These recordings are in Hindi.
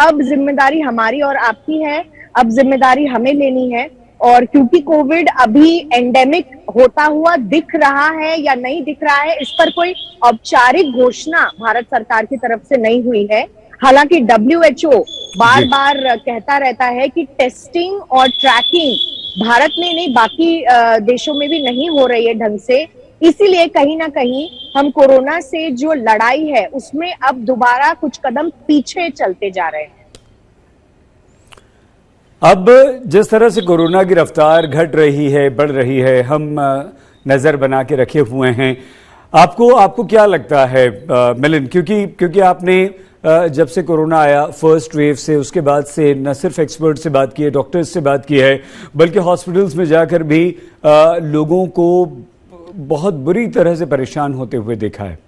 अब जिम्मेदारी हमारी और आपकी है, अब जिम्मेदारी हमें लेनी है। और क्योंकि कोविड अभी एंडेमिक होता हुआ दिख रहा है या नहीं दिख रहा है, इस पर कोई औपचारिक घोषणा भारत सरकार की तरफ से नहीं हुई है। हालांकि WHO बार बार कहता रहता है कि टेस्टिंग और ट्रैकिंग भारत में नहीं, बाकी देशों में भी नहीं हो रही है ढंग से। इसीलिए कहीं ना कहीं हम कोरोना से जो लड़ाई है उसमें अब दोबारा कुछ कदम पीछे चलते जा रहे हैं। अब जिस तरह से कोरोना की रफ्तार घट रही है, बढ़ रही है, हम नजर बना के रखे हुए हैं। आपको क्या लगता है मिलिंद, क्योंकि आपने जब से कोरोना आया फर्स्ट वेव से, उसके बाद से न सिर्फ एक्सपर्ट से बात की है, डॉक्टर्स से बात की है, बल्कि हॉस्पिटल्स में जाकर भी लोगों को बहुत बुरी तरह से परेशान होते हुए देखा है।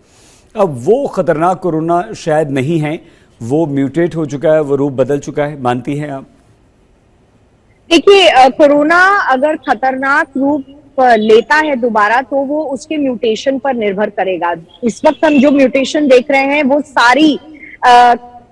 अब वो खतरनाक कोरोना शायद नहीं है, वो म्यूटेट हो चुका है, वो रूप बदल चुका है, मानती हैं आप? देखिए, कोरोना अगर खतरनाक रूप लेता है दोबारा तो वो उसके म्यूटेशन पर निर्भर करेगा। इस वक्त हम जो म्यूटेशन देख रहे हैं वो सारी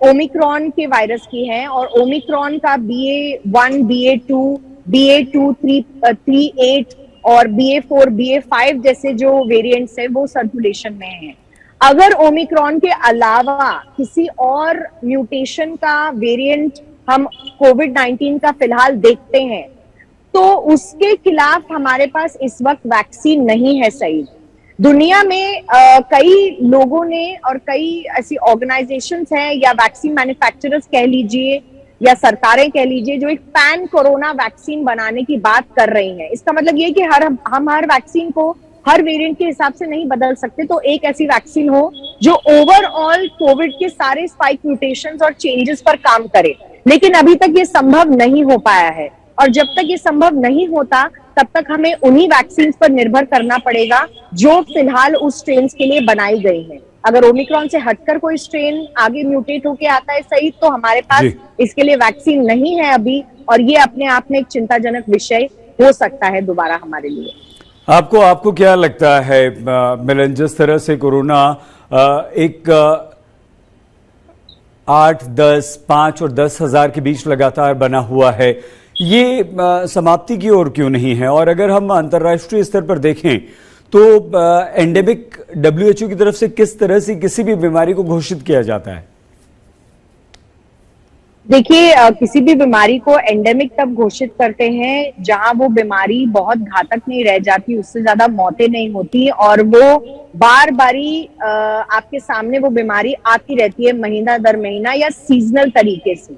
ओमिक्रॉन के वायरस की हैं, और ओमिक्रॉन का BA.1, BA.2, BA.2, 3.8 और BA.4, BA.5 जैसे जो वेरिएंट्स है वो सर्कुलेशन में हैं। अगर ओमिक्रॉन के अलावा किसी और म्यूटेशन का वेरिएंट हम कोविड-19 का फिलहाल देखते हैं तो उसके खिलाफ हमारे पास इस वक्त वैक्सीन नहीं है। सही, दुनिया में कई लोगों ने और कई ऐसी ऑर्गेनाइजेशंस हैं या वैक्सीन मैन्युफैक्चरर्स कह लीजिए या सरकारें कह लीजिए, जो एक पैन कोरोना वैक्सीन बनाने की बात कर रही हैं। इसका मतलब ये कि हम हर वैक्सीन को हर वेरिएंट के हिसाब से नहीं बदल सकते, तो एक ऐसी वैक्सीन हो जो ओवरऑल कोविड के सारे स्पाइक म्यूटेशंस और चेंजेस पर काम करे। लेकिन अभी तक ये संभव नहीं हो पाया है, और जब तक ये संभव नहीं होता तब तक हमें उन्हीं वैक्सीन पर निर्भर करना पड़ेगा जो फिलहाल उस स्ट्रेन के लिए बनाई गई है। अगर ओमिक्रॉन से हटकर कोई स्ट्रेन आगे म्यूटेट होके आता है सही, तो हमारे पास इसके लिए वैक्सीन नहीं है अभी, और ये अपने आप में एक चिंताजनक विषय हो सकता है दोबारा हमारे लिए। आपको क्या लगता है मिलिंद, जिस तरह से कोरोना एक 8, 10, 5 और 10 हजार के बीच लगातार बना हुआ है, ये समाप्ति की ओर क्यों नहीं है? और अगर हम अंतर्राष्ट्रीय स्तर पर देखें तो एंडेमिक WHO की तरफ से किस तरह से किसी भी बीमारी को घोषित किया जाता है? देखिए, किसी भी बीमारी को एंडेमिक तब घोषित करते हैं जहां वो बीमारी बहुत घातक नहीं रह जाती, उससे ज्यादा मौतें नहीं होती, और वो बार बारी आपके सामने वो बीमारी आती रहती है महीना दर महीना या सीजनल तरीके से।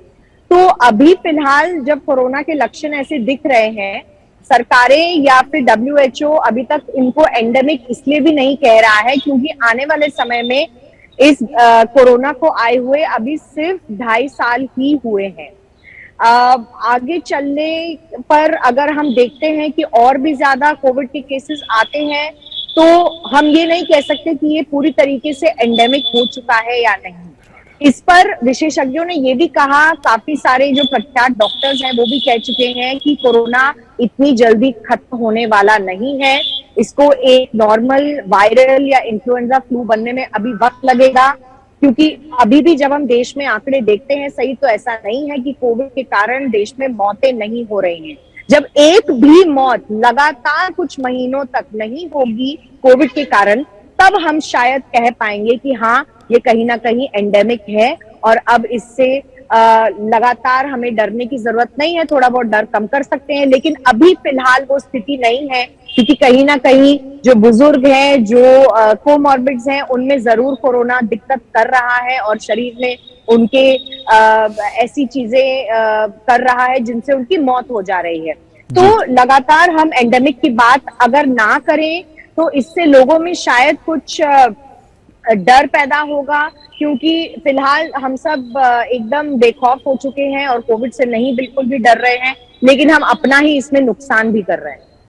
तो अभी फिलहाल जब कोरोना के लक्षण ऐसे दिख रहे हैं, सरकारें या फिर WHO अभी तक इनको एंडेमिक इसलिए भी नहीं कह रहा है क्योंकि आने वाले समय में इस कोरोना को आए हुए अभी सिर्फ 2.5 साल ही हुए हैं। आगे चलने पर अगर हम देखते हैं कि और भी ज्यादा कोविड के केसेस आते हैं तो हम ये नहीं कह सकते कि ये पूरी तरीके से एंडेमिक हो चुका है या नहीं। इस पर विशेषज्ञों ने ये भी कहा, काफी सारे जो प्रख्यात डॉक्टर्स हैं वो भी कह चुके हैं कि कोरोना इतनी जल्दी खत्म होने वाला नहीं है, इसको एक नॉर्मल वायरल या इन्फ्लुएंजा फ्लू बनने में अभी वक्त लगेगा। क्योंकि अभी भी जब हम देश में आंकड़े देखते हैं सही, तो ऐसा नहीं है कि कोविड के कारण देश में मौतें नहीं हो रही हैं। जब एक भी मौत लगातार कुछ महीनों तक नहीं होगी कोविड के कारण, तब हम शायद कह पाएंगे कि हाँ, ये कहीं ना कहीं एंडेमिक है और अब इससे लगातार हमें डरने की जरूरत नहीं है, थोड़ा बहुत डर कम कर सकते हैं। लेकिन अभी फिलहाल वो स्थिति नहीं है, क्योंकि कहीं ना कहीं जो बुजुर्ग हैं, जो कोमॉर्बिड्स हैं, उनमें जरूर कोरोना दिक्कत कर रहा है और शरीर में उनके ऐसी चीजें कर रहा है जिनसे उनकी मौत हो जा रही है। तो लगातार हम एंडेमिक की बात अगर ना करें तो इससे लोगों में शायद कुछ डर पैदा होगा, क्योंकि फिलहाल हम सब एकदम बेखौफ हो चुके हैं और कोविड से नहीं बिल्कुल भी डर रहे हैं, लेकिन हम अपना ही इसमें नुकसान भी कर रहे हैं।